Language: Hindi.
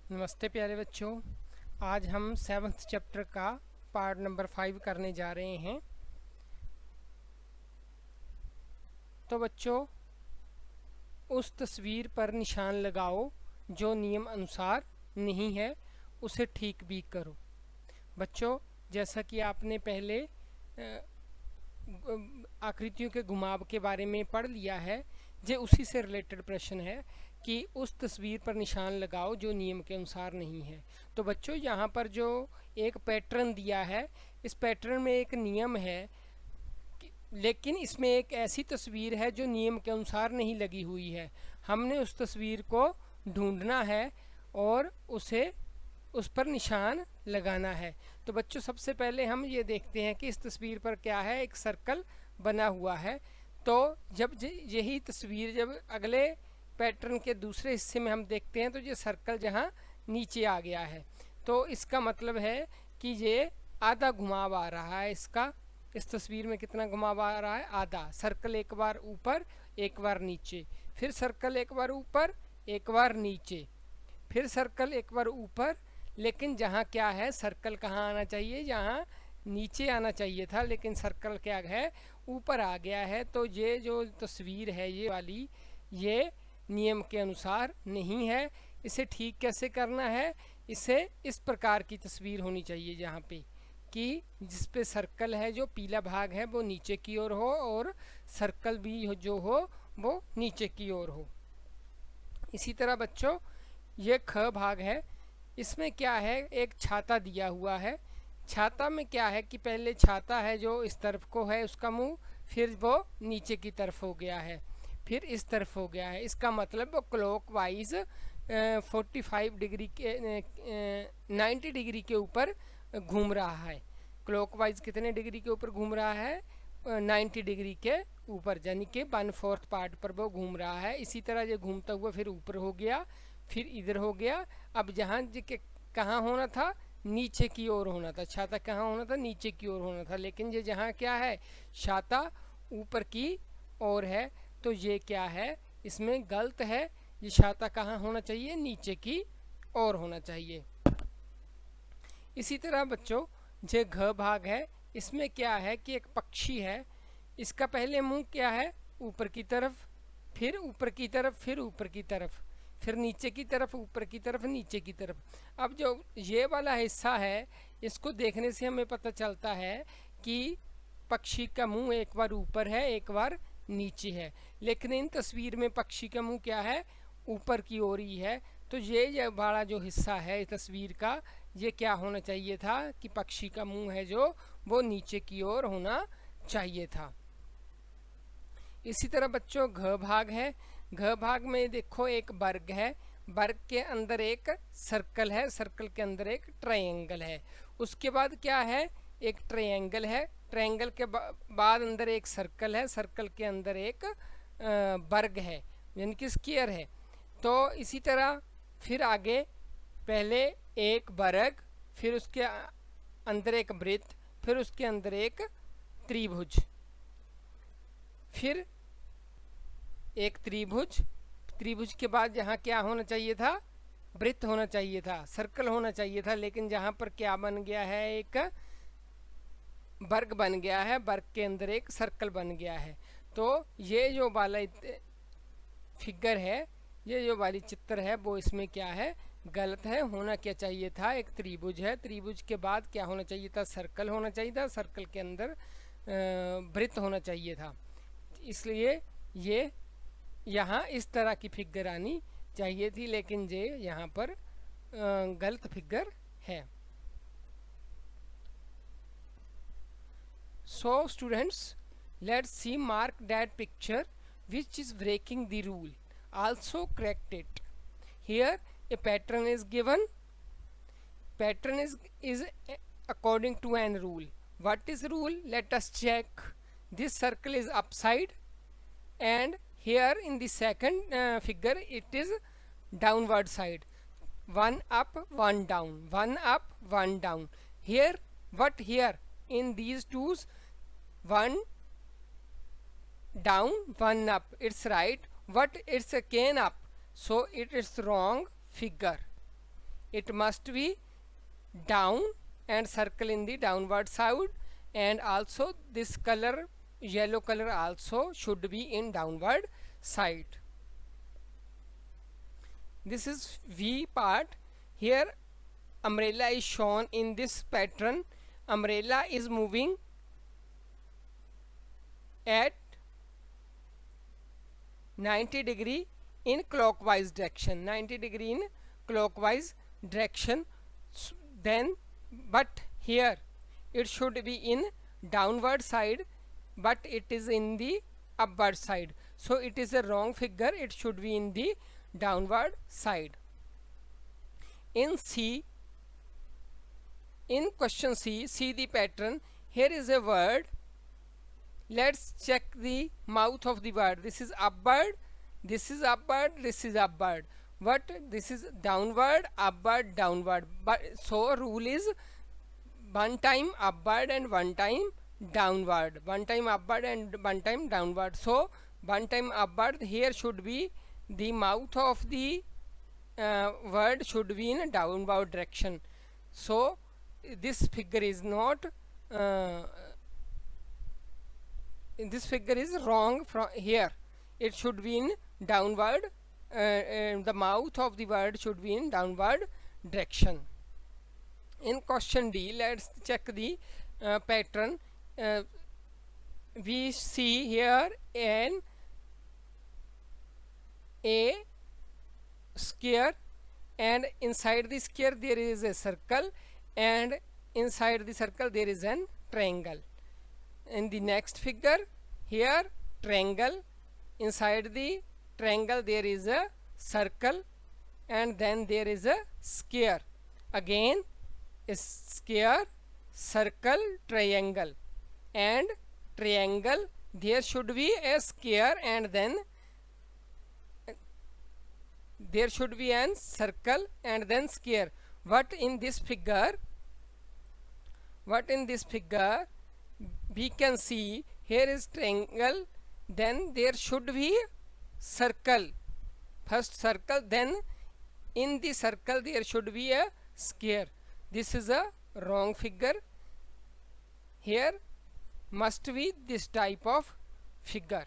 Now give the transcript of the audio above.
नमस्ते प्यारे बच्चों। आज हम 7th चैप्टर का पार्ट नंबर 5 करने जा रहे हैं। तो बच्चों, उस तस्वीर पर निशान लगाओ जो नियम अनुसार नहीं है, उसे ठीक भी करो। बच्चों, जैसा कि आपने पहले आकृतियों के घुमाव के बारे में पढ़ लिया है, ये उसी से रिलेटेड प्रश्न है कि उस तस्वीर पर निशान लगाओ जो नियम के अनुसार नहीं है। तो बच्चों, यहाँ पर जो एक पैटर्न दिया है, इस पैटर्न में एक नियम है, लेकिन इसमें एक ऐसी तस्वीर है जो नियम के अनुसार नहीं लगी हुई है। हमने उस तस्वीर को ढूंढना है और उस पर निशान लगाना है। तो बच्चों, सबसे पहले हम ये देखते हैं कि इस तस्वीर पर क्या है। एक सर्कल बना हुआ है। तो जब यही तस्वीर जब अगले पैटर्न के दूसरे हिस्से में हम देखते हैं तो ये सर्कल जहाँ नीचे आ गया है, तो इसका मतलब है कि ये आधा घुमाव आ रहा है। इसका इस तस्वीर में कितना घुमाव आ रहा है? आधा। सर्कल एक बार ऊपर, एक बार नीचे, फिर सर्कल एक बार ऊपर, एक बार नीचे, फिर सर्कल एक बार ऊपर। लेकिन जहाँ क्या है, सर्कल कहाँ आना चाहिए? यहाँ नीचे आना चाहिए था, लेकिन सर्कल क्या है? ऊपर आ गया है। तो ये जो तस्वीर है, ये वाली, ये नियम के अनुसार नहीं है। इसे ठीक कैसे करना है? इसे इस प्रकार की तस्वीर होनी चाहिए जहाँ पे कि जिस पे सर्कल है, जो पीला भाग है वो नीचे की ओर हो और सर्कल भी जो हो वो नीचे की ओर हो। इसी तरह बच्चों, ये ख भाग है, इसमें क्या है? एक छाता दिया हुआ है। छाता में क्या है कि पहले छाता है जो इस तरफ को है उसका मुंह, फिर वो नीचे की तरफ हो गया है, फिर इस तरफ हो गया है। इसका मतलब वो क्लॉक वाइज 45 डिग्री के 90 डिग्री के ऊपर घूम रहा है। क्लॉक वाइज कितने डिग्री के ऊपर घूम रहा है? 90 डिग्री के ऊपर, यानी कि 1/4 पार्ट पर वो घूम रहा है। इसी तरह ये घूमता हुआ फिर ऊपर हो गया, फिर इधर हो गया। अब जहाँ कहाँ होना था? नीचे की ओर होना था। छाता कहाँ होना था? नीचे की ओर होना था। लेकिन ये जहाँ क्या है, छाता ऊपर की ओर है, तो ये क्या है? इसमें गलत है। ये छाता कहाँ होना चाहिए? नीचे की ओर होना चाहिए। इसी तरह बच्चों, जो घ भाग है, इसमें क्या है कि एक पक्षी है। इसका पहले मुंह क्या है? ऊपर की तरफ, फिर ऊपर की तरफ, फिर ऊपर की तरफ, फिर नीचे की तरफ, ऊपर की तरफ, नीचे की तरफ। अब जो ये वाला हिस्सा है, इसको देखने से हमें पता चलता है कि पक्षी का मुंह एक बार ऊपर है, एक बार नीचे है। लेकिन इन तस्वीर में पक्षी का मुंह क्या है? ऊपर की ओर ही है। तो ये बड़ा जो हिस्सा है तस्वीर का, ये क्या होना चाहिए था कि पक्षी का मुंह है जो वो नीचे की ओर होना चाहिए था। इसी तरह बच्चों, घ भाग है। घ भाग में देखो एक वर्ग है, वर्ग के अंदर एक सर्कल है, सर्कल के अंदर एक ट्रायंगल है। उसके बाद क्या है? एक ट्रायंगल है, ट्रायंगल के बाद अंदर एक सर्कल है, सर्कल के अंदर एक वर्ग है, यानी कि स्क्वायर है। तो इसी तरह फिर आगे पहले एक वर्ग, फिर उसके अंदर एक वृत्त, फिर उसके अंदर एक त्रिभुज, फिर एक त्रिभुज। त्रिभुज के बाद यहाँ क्या होना चाहिए था? वृत्त होना चाहिए था, सर्कल होना चाहिए था। लेकिन जहाँ पर क्या बन गया है? एक वर्ग बन गया है, वर्ग के अंदर एक सर्कल बन गया है। तो ये जो वाला फिगर है, ये जो वाली चित्र है, वो इसमें क्या है? गलत है। होना क्या चाहिए था? एक त्रिभुज है, त्रिभुज के बाद क्या होना चाहिए था? सर्कल होना चाहिए था, सर्कल के अंदर वृत्त होना चाहिए था। इसलिए ये यहाँ इस तरह की फिगर आनी चाहिए थी, लेकिन ये यहाँ पर गलत फिगर है। So students, let's see mark that picture which is breaking the rule. Also correct it. Here a pattern is given. Pattern is according to an rule. What is rule? Let us check. This circle is upside, and here in the second figure it is downward side. One up, one down, one up, one down. Here what? Here in these twos, one down, one up. It's right. What? It's again up. So it is wrong figure. it must be down and circle in the downward side, and also this color, yellow color, also should be in downward side. This is V part. Here umbrella is shown in this pattern. Umbrella is moving at 90 degree in clockwise direction, 90 degree in clockwise direction. Then but here it should be in downward side, but it is in the upward side, so it is a wrong figure. It should be in the downward side. In C, in question C, see the pattern. Here is a word. Let's check the mouth of the word. This is upward, this is upward, this is upward. But this is downward, upward, downward. But so rule is one time upward and one time downward. One time upward and one time downward. So one time upward, here should be the mouth of the word should be in a downward direction. So this figure is not this figure is wrong from here. It should be in downward, the mouth of the word should be in downward direction. In question D, let's check the pattern. We see here a square, and inside the square there is a circle, and inside the circle there is an triangle. In the next figure, here triangle, inside the triangle there is a circle, and then there is a square. Again a square, circle, triangle, and triangle. There should be a square, and then there should be an circle and then square. What in this figure we can see, here is triangle, then there should be circle, first circle, then in the circle there should be a square. This is a wrong figure. Here must be this type of figure.